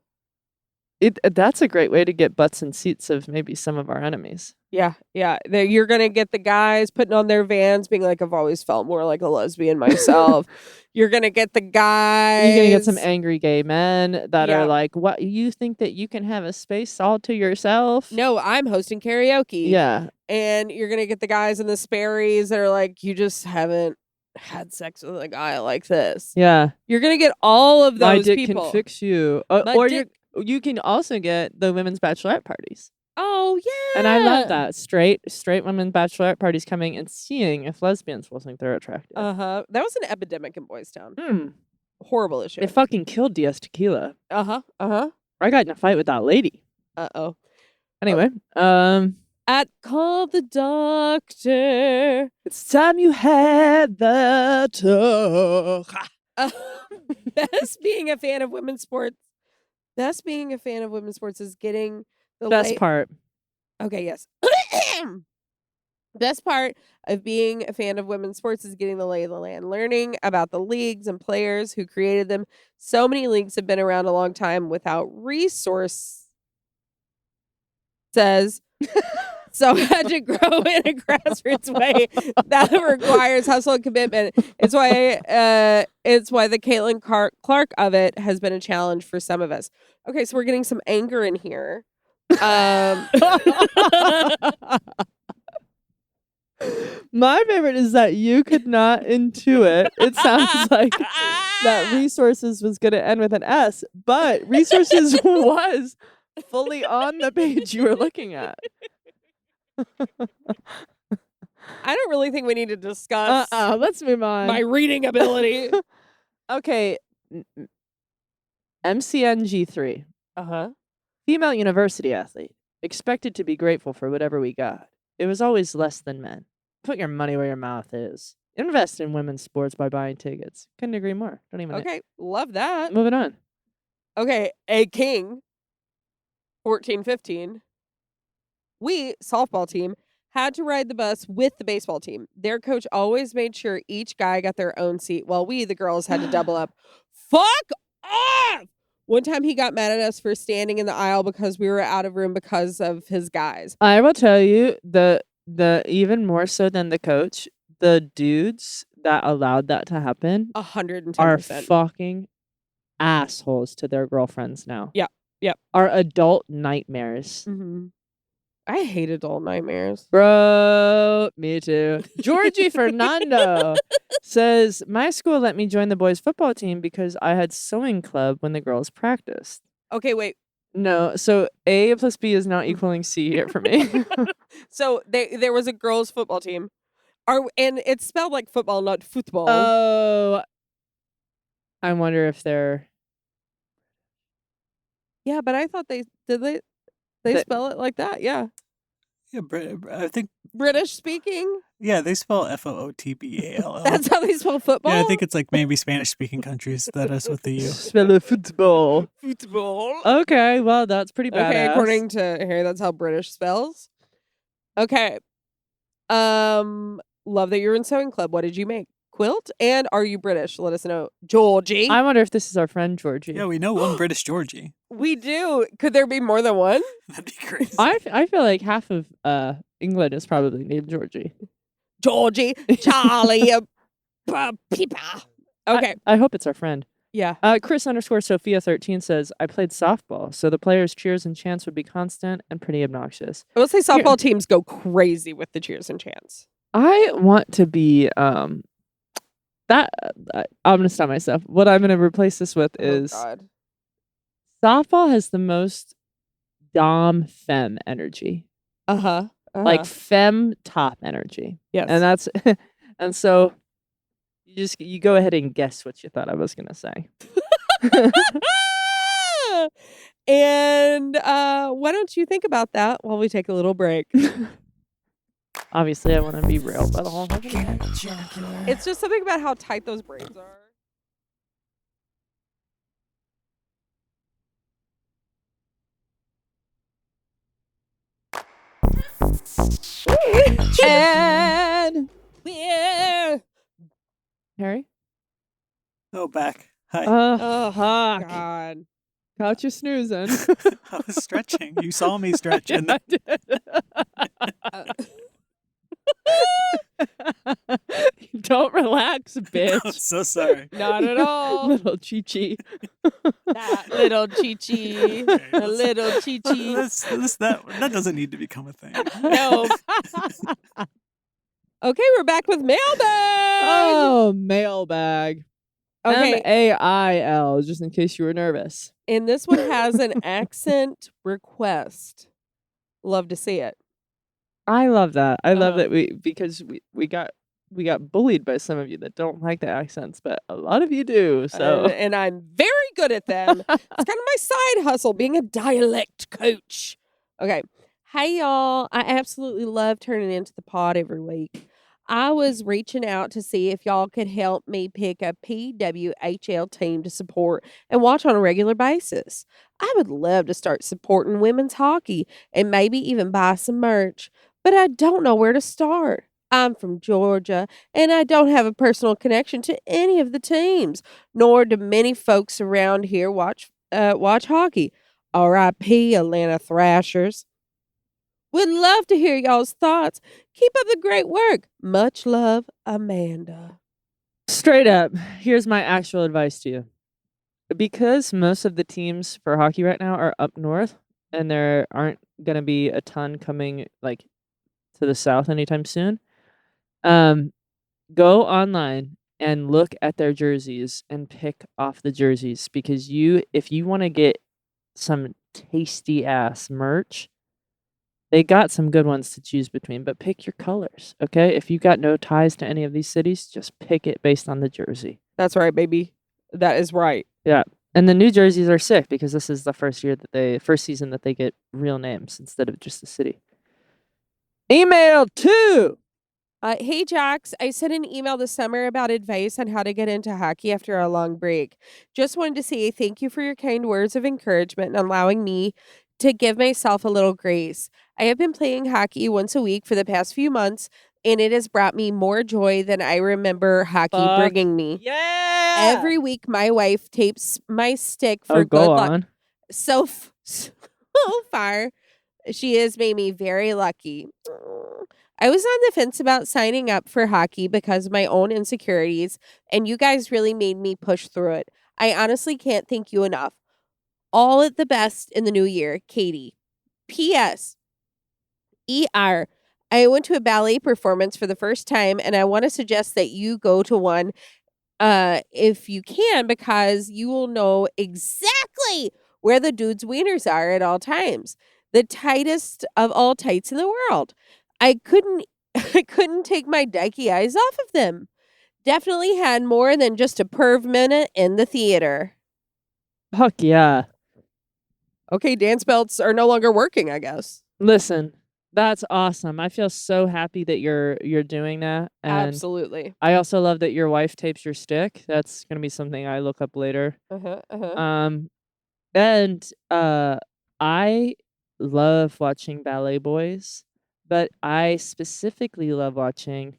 That's a great way to get butts in seats of maybe some of our enemies. Yeah. You're going to get the guys putting on their vans being like, I've always felt more like a lesbian myself. You're going to get the guys. You're going to get some angry gay men that Yeah. are like, what, you think that you can have a space all to yourself? No, I'm hosting karaoke. Yeah. And you're going to get the guys in the Sperry's that are like, you just haven't had sex with a guy like this. Yeah. You're going to get all of those My dick people. can fix you. My Or dick- you can also get the women's bachelorette parties. Oh, yeah. And I love that. Straight women bachelorette parties coming and seeing if lesbians will think they're attractive. Uh-huh. That was an epidemic in Boys Town. Horrible issue. They fucking killed Diaz Tequila. Uh-huh. I got in a fight with that lady. Uh-oh. Anyway, At Call the Doctor. it's time you had the talk. Best being a fan of women's sports. Best being a fan of women's sports is getting the Best part. Okay, yes. Best part of being a fan of women's sports is getting the lay of the land, learning about the leagues and players who created them. So many leagues have been around a long time without resource. Says so had to grow in a grassroots way that requires hustle and commitment. It's why the Caitlin Clark of it has been a challenge for some of us. Okay, so we're getting some anger in here. My favorite is that you could not intuit. It sounds like that resources was going to end with an S, but resources was fully on the page you were looking at. I don't really think we need to discuss Let's move on. my reading ability. Okay. MCNG3. Uh-huh. Female university athlete. Expected to be grateful for whatever we got. It was always less than men. Put your money where your mouth is. Invest in women's sports by buying tickets. Couldn't agree more. Don't even. Okay, love that. Moving on. Okay, a king, 14-15. We, softball team, had to ride the bus with the baseball team. Their coach always made sure each guy got their own seat, while we, the girls, had to double up. Fuck off! One time he got mad at us for standing in the aisle because we were out of room because of his guys. I will tell you, the even more so than the coach, the dudes that allowed that to happen 110%. are fucking assholes to their girlfriends now. Yep. Are adult nightmares. Mm-hmm. I hate adult nightmares. Bro, me too. Georgie Fernando says, my school let me join the boys' football team because I had sewing club when the girls practiced. Okay, wait. No, so A plus B is not equaling C here for me. So there was a girls' football team. And it's spelled like football, not football. Oh, I wonder if they're... Yeah, but I thought they spell it like that. Yeah. Yeah, I think. British speaking. Yeah, they spell FOOTBALL. That's how they spell football. Yeah, I think it's like maybe Spanish speaking countries that is with the U. Spell it football. Football. Okay, well, that's pretty badass. Okay, according to Harry, that's how British spells. Okay. Love that you're in sewing club. What did you make? Quilt? And are you British? Let us know. Georgie. I wonder if this is our friend Georgie. Yeah, we know one British Georgie. We do. Could there be more than one? That'd be crazy. I feel like half of England is probably named Georgie. Georgie, Charlie, Pippa. Okay. I hope it's our friend. Yeah. Chris _ Sophia 13 says, I played softball, so the players' cheers and chants would be constant and pretty obnoxious. I will say softball teams go crazy with the cheers and chants. I want to be I'm gonna stop myself. What I'm gonna replace this with is softball has the most dom femme energy. Like femme top energy. Yes. And that's and so you go ahead and guess what you thought I was gonna say. And why don't you think about that while we take a little break? Obviously, I want to be real, but all It's just something about how tight those braids are. And we're Harry? Oh, back. Hi. Oh, God. Couch you snoozing. I was stretching. You saw me stretching. I did. Don't relax, I'm bitch. so sorry. Not at all. Little Chi-Chi. That little Chi-Chi. The little Chi-Chi. That doesn't need to become a thing. No. Okay, we're back with mailbag. Oh, mailbag. Okay, MAIL, just in case you were nervous. and this one has an accent request. Love to see it. I love that. I love Uh-huh. that because we got bullied by some of you that don't like the accents, but a lot of you do. So And I'm very good at them. It's kind of my side hustle, being a dialect coach. Okay. Hey, y'all. I absolutely love turning into the pod every week. I was reaching out to see if y'all could help me pick a PWHL team to support and watch on a regular basis. I would love to start supporting women's hockey and maybe even buy some merch, but I don't know where to start. I'm from Georgia, and I don't have a personal connection to any of the teams, nor do many folks around here watch hockey. R.I.P. Atlanta Thrashers. Would love to hear y'all's thoughts. Keep up the great work. Much love, Amanda. straight up, here's my actual advice to you. Because most of the teams for hockey right now are up north, and there aren't going to be a ton coming like to the south anytime soon, go online and look at their jerseys and pick off the jerseys, because if you want to get some tasty ass merch, they got some good ones to choose between, but pick your colors, okay? If you got no ties to any of these cities, just pick it based on the jersey. That's right, baby. That is right. Yeah. And the new jerseys are sick because this is the first season that they get real names instead of just the city. Email 2. Hey, Jax, I sent an email this summer about advice on how to get into hockey after a long break. Just wanted to say thank you for your kind words of encouragement and allowing me to give myself a little grace. I have been playing hockey once a week for the past few months, and it has brought me more joy than I remember hockey bringing me. Yeah. Every week, my wife tapes my stick for go good luck. on. So far, she has made me very lucky. I was on the fence about signing up for hockey because of my own insecurities, and you guys really made me push through it. I honestly can't thank you enough. All at the best in the new year, Katie. P.S. E.R. I went to a ballet performance for the first time, and I want to suggest that you go to one if you can, because you will know exactly where the dudes' wieners are at all times. The tightest of all tights in the world. I couldn't take my dykey eyes off of them. Definitely had more than just a perv minute in the theater. Fuck yeah. Okay, dance belts are no longer working, I guess. Listen, that's awesome. I feel so happy that you're doing that. And Absolutely. I also love that your wife tapes your stick. That's going to be something I look up later. And I love watching Ballet Boys, but I specifically love watching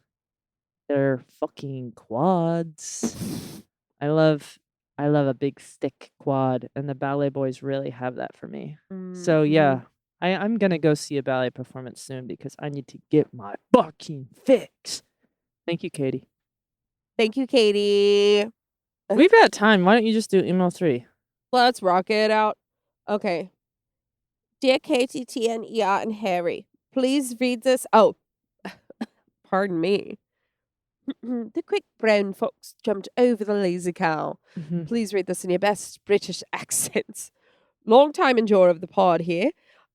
their fucking quads. I love a big stick quad, and the Ballet Boys really have that for me. So yeah, I'm gonna go see a ballet performance soon because I need to get my fucking fix. Thank you, Katie. Thank you, Katie. We've got time. Why don't you just do email 3? Let's rock it out. Okay. Dear Katie, Tia, and Harry, please read this. Oh, pardon me. The quick brown fox jumped over the lazy cow. Please read this in your best British accents. Long time enjoyer of the pod here.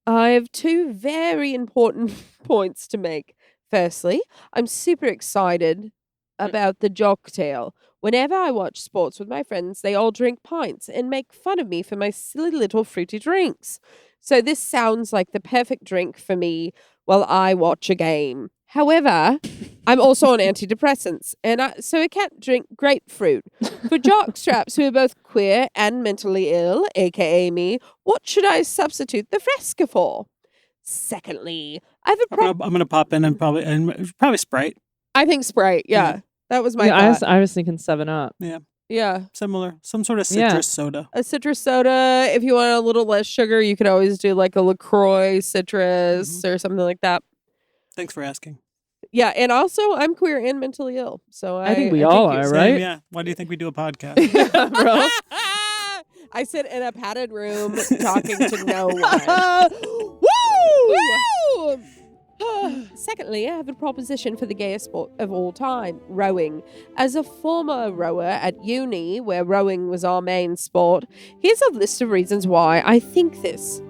I have 2 very important points to make. Firstly, I'm super excited about the jocktail. Whenever I watch sports with my friends, they all drink pints and make fun of me for my silly little fruity drinks. So this sounds like the perfect drink for me while I watch a game. However, I'm also on antidepressants, and so I can't drink grapefruit. For jockstraps who are both queer and mentally ill, aka me, what should I substitute the Fresca for? Secondly, I have a problem. I'm gonna pop in and probably Sprite. I think Sprite. Yeah, that was my Yeah, thought. I was thinking 7-Up. Yeah. Yeah. Similar. Some sort of Yeah. citrus soda. A citrus soda. If you want a little less sugar, you could always do like a LaCroix citrus or something like that. Thanks for asking. Yeah, and also I'm queer and mentally ill, so I think we all thank you. are, Same, right? yeah. Why do you think we do a podcast? Yeah, bro. I sit in a padded room talking to no one. Woo! Secondly, I have a proposition for the gayest sport of all time, rowing. As a former rower at uni, where rowing was our main sport, here's a list of reasons why I think this.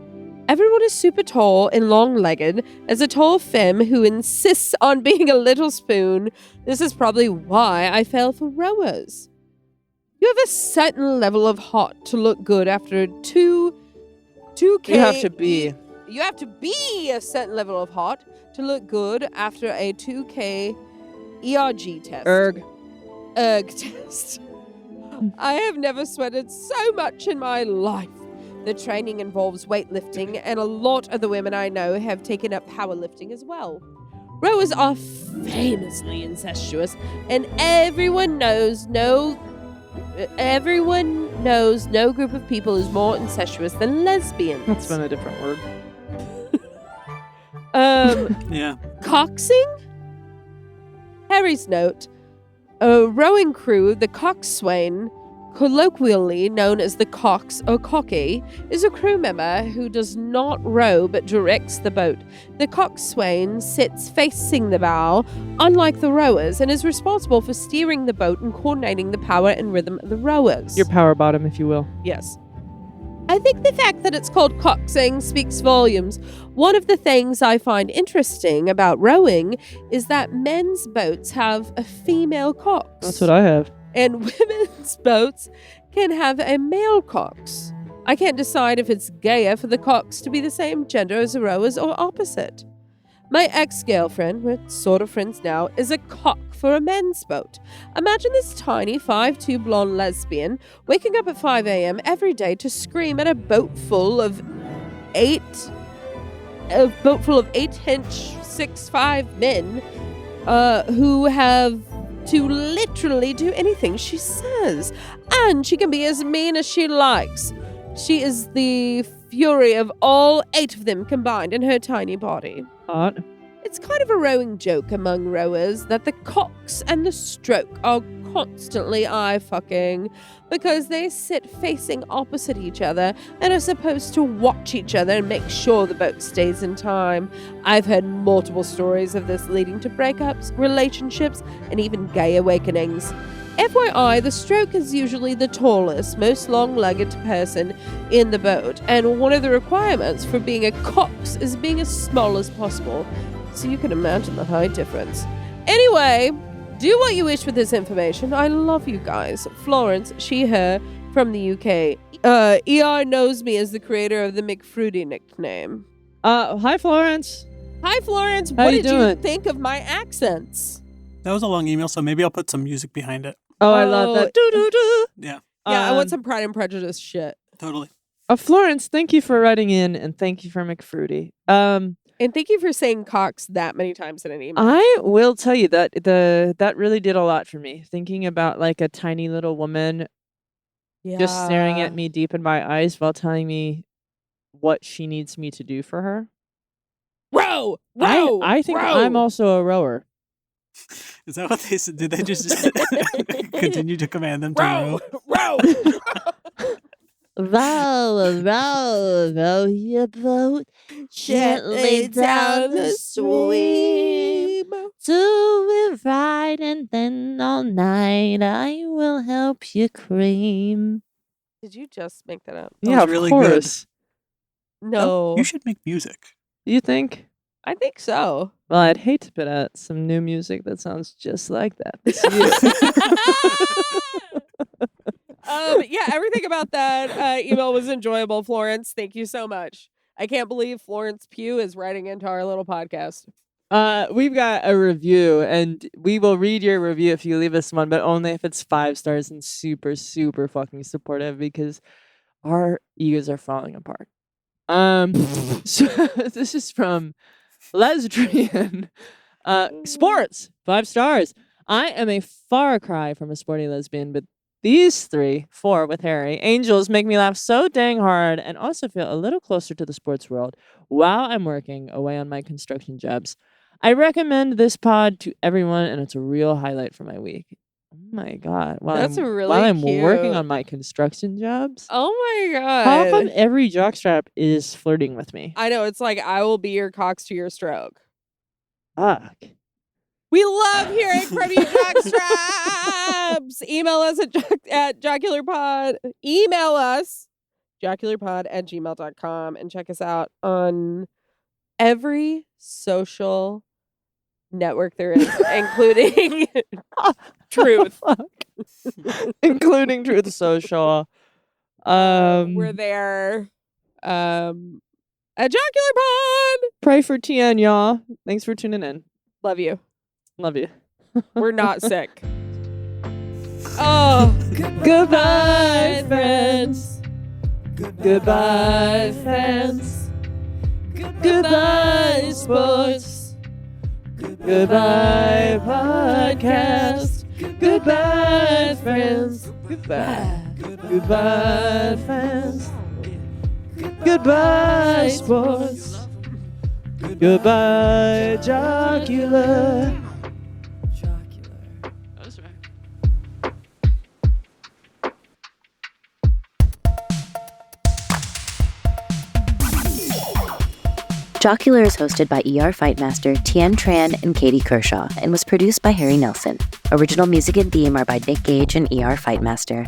Everyone is super tall and long-legged. As a tall femme who insists on being a little spoon, this is probably why I fell for rowers. You have a certain level of hot to look good after 2K. You have to be. You have to be a certain level of hot to look good after a 2K ERG test. Erg. Test. I have never sweated so much in my life. The training involves weightlifting, and a lot of the women I know have taken up powerlifting as well. Rowers are famously incestuous, and everyone knows no group of people is more incestuous than lesbians. That's been a different word. Yeah. Coxing? Harry's note. A rowing crew, the coxswain, colloquially known as the cox or cocky, is a crew member who does not row but directs the boat. The coxswain sits facing the bow, unlike the rowers, and is responsible for steering the boat and coordinating the power and rhythm of the rowers. Your power bottom, if you will. Yes. I think the fact that it's called coxing speaks volumes. One of the things I find interesting about rowing is that men's boats have a female cox. That's what I have. And women's boats can have a male cox. I can't decide if it's gayer for the cox to be the same gender as the rowers or opposite. My ex-girlfriend, we're sort of friends now, is a cock for a men's boat. Imagine this tiny 5'2" blonde lesbian waking up at 5 a.m. every day to scream at a boat full of 8-inch, 6'5" men who have to literally do anything she says. And she can be as mean as she likes. She is the fury of all 8 of them combined in her tiny body. Hot. It's kind of a rowing joke among rowers that the cox and the stroke are constantly eye-fucking because they sit facing opposite each other and are supposed to watch each other and make sure the boat stays in time. I've heard multiple stories of this leading to breakups, relationships, and even gay awakenings. FYI, the stroke is usually the tallest, most long-legged person in the boat, and one of the requirements for being a cox is being as small as possible. So you can imagine the height difference. Anyway, do what you wish with this information. I love you guys. Florence, she, her, from the UK. ER knows me as the creator of the McFruity nickname. Hi, Florence. Hi, Florence. How What you did you doing? think of my accents? That was a long email, so maybe I'll put some music behind it. Oh, I love that. Doo-doo-doo. Yeah, Yeah, I want some Pride and Prejudice shit. totally. Florence, thank you for writing in, and thank you for McFruity. And thank you for saying Cox that many times in an email. I will tell you that that really did a lot for me. Thinking about like a tiny little woman just staring at me deep in my eyes while telling me what she needs me to do for her. Row! I think I'm also a rower. Is that what they said? Did they just continue to command them to row? Row! Row, row, row your boat gently down the stream. Do it right, and then all night I will help you cream. Did you just make that up? That Yeah, was of really good. course. No. You should make music. You think? I think so. Well, I'd hate to put out some new music that sounds just like that. It's you. Yeah, everything about that email was enjoyable, Florence. Thank you so much. I can't believe Florence Pugh is writing into our little podcast. We've got a review, and we will read your review if you leave us one, but only if it's 5 stars and super, super fucking supportive, because our egos are falling apart. So this is from Lesbian. Sports, 5 stars. I am a far cry from a sporty lesbian, but These 4 with Harry, angels make me laugh so dang hard and also feel a little closer to the sports world while I'm working away on my construction jobs. I recommend this pod to everyone, and it's a real highlight for my week. Oh my God. That's really while I'm working cute. on my construction jobs. Oh my How come God. every jockstrap is flirting with me? I know. It's like, I will be your cocks to your stroke. Fuck. We love hearing from you, jockstraps. Email us at jocularpod. Email us, jocularpod@gmail.com, and check us out on every social network there is, including Truth. Including Truth Social. We're there. At Jocular Pod. Pray for TN, y'all. Thanks for tuning in. Love you. Love you. We're not sick. Oh, goodbye, friends. Goodbye, fans. Goodbye, sports. Goodbye, podcast. Goodbye, friends. Goodbye. Goodbye, fans. Goodbye, sports. Goodbye, jocular. That's right. Jocular is hosted by ER Fightmaster Tien Tran and Katie Kershaw and was produced by Harry Nelson. Original music and theme are by Nick Gage and ER Fightmaster.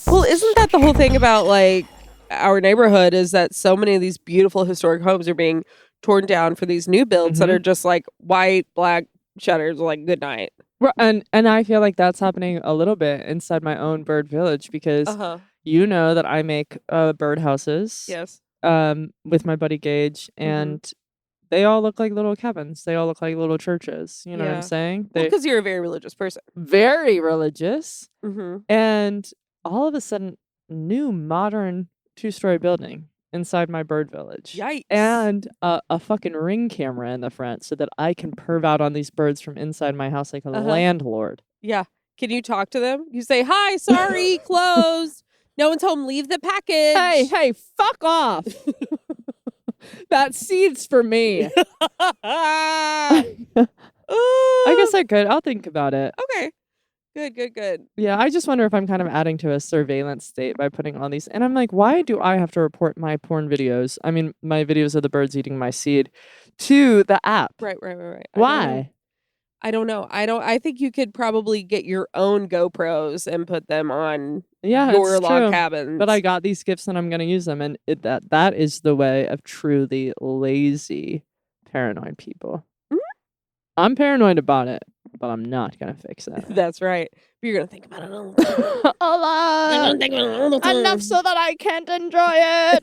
Well, isn't that the whole thing about like our neighborhood is that so many of these beautiful historic homes are being torn down for these new builds that are just like white, black shutters, like good night. And I feel like that's happening a little bit inside my own bird village because you know that I make bird houses. Yes. With my buddy Gage, and they all look like little cabins. They all look like little churches. You know what I'm saying? Because you're a very religious person. Very religious. Mm-hmm. And all of a sudden, new modern 2-story building inside my bird village. Yikes. And a fucking Ring camera in the front so that I can perv out on these birds from inside my house like a landlord. Yeah. Can you talk to them? You say, hi, sorry, closed. No one's home. Leave the package. Hey, fuck off. That seed's for me. I guess I could. I'll think about it. Okay. Good. Yeah, I just wonder if I'm kind of adding to a surveillance state by putting all these. And I'm like, why do I have to report my porn videos? I mean, my videos of the birds eating my seed to the app. Right. Why? I don't know. I think you could probably get your own GoPros and put them on your log cabins. But I got these gifts and I'm going to use them. And that is the way of truly lazy, paranoid people. Mm-hmm. I'm paranoid about it, but I'm not going to fix it. That's right. But you're going to think about it all the time. Enough so that I can't enjoy it.